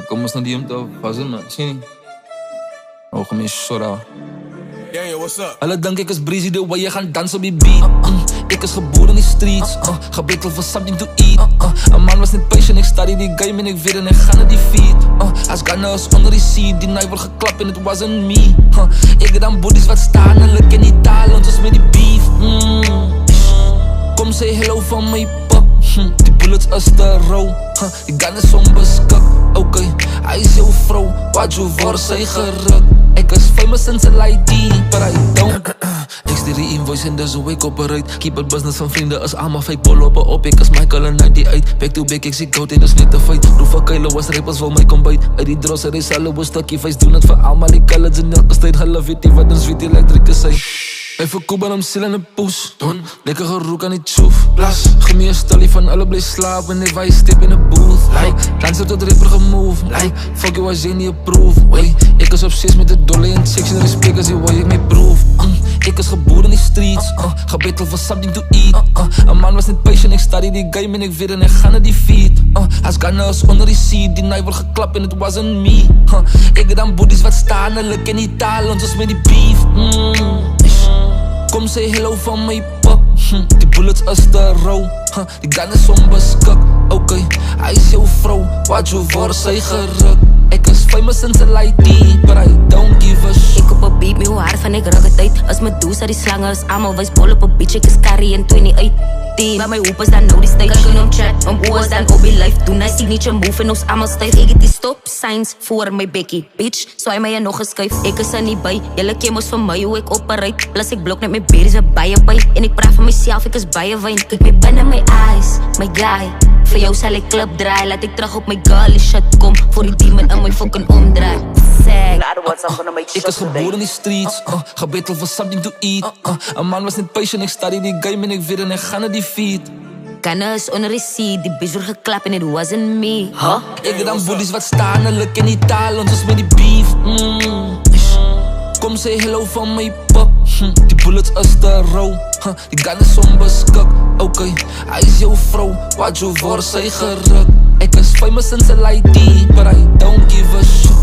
Kom ons na die om te vassen, man. Sien nie? Oh, kom je shora. Yeah, yo, what's up? Hulle dink ek is breezy the way jy gaan dans op die beat. Ek is geboren in die streets, gebettel for something to eat. Een man was net patient, ek study die game en ek weet en ek ga na die feet. As Ghana is onder die seat, die knife word geklap en it wasn't me. Ek het dan boodies wat staan, hulle ken die taal, ons is met die beef. Kom sê hello van my pap, die bullets is te rauw. Die gun is onbeskik, ok, hy is jou vrou, wat jou word sy geruk. Ek is famous in sy ID, but I don't. Ek stuur die invoice en dis hoe ek operate. Keep it business van vriende is allemaal fake. Pol op, ek is Michael in 98. Back to back, ek sê goud en dis net te feit. Roof van Keilo was rappers wil my kom byt. Uit die dros, hy sal hoe stukkie face. Doen het vir allemaal die college en elke styd. Hulle weet die wat ons weet die elektrik is hy. Hy verkoop aan hom siel in die poes. Lekker geroek aan die tjoef. Gemeen stillie van hulle bly slaap en hy wij step in die booth. Danser tot rapper gemove. Fuck you as jy nie approve. Ek is obsessed met die dolle en chicks en respect as jy wil ek my proof. Ek is geboren in die streets, gebettel for something to eat. Een man was net patient, ek study die game en ek weet en ek ga na die feet. As Ghana is onder die seat, die knife word geklap en it wasn't me. Ek het dan boodies wat staan, hulle ken die taal, ons is met die beef. Kom sê hello van my pap, die bullets is te rauw. Die gun is onbeskik, ok, hy is jou vrou, wat jou word sy geruk. Ek is famous in sy ID, but I don't give a shit. Ek op 'n beat, my hoe hard van ek rug het uit. As my doos uit die slange is allemaal wys bol op 'n bitch, ek is carry en 28. Maar my hoop is dan nou die stage. Kyk in hom chat, oor is dan op die life. Doen hy signature move en ons allemaal styf. Ek het die stop signs voor my bekkie. Bitch, so hy my nog geskuif. Ek is er nie by, julle ken mos van my hoe ek operate. Plus ek blok net my berries wat baie by. En ek praat van myself, ek is baie wyn. Kyk my binne my eyes, my glide. Vir jou sal ek klip draai, laat ek terug op my girlie shit kom. Voor die demon in my fucking omdraai. Ek is geboren in die streets, gebettel for something to eat. Een man was net patient, ek study die game en ek weet en ek ga na die feet. Ghana is onder die seat, die bitch word geklap en it wasn't me. Ek het dan boodies wat staan, hulle ken die taal, ons is met die beef. Kom sê hello van my pap, die bullets is te rauw. Die gun is onbeskik, ok, hy is jou vrou, wat jou word sy geruk. Ek is famous in sy ID, but I don't give a shit.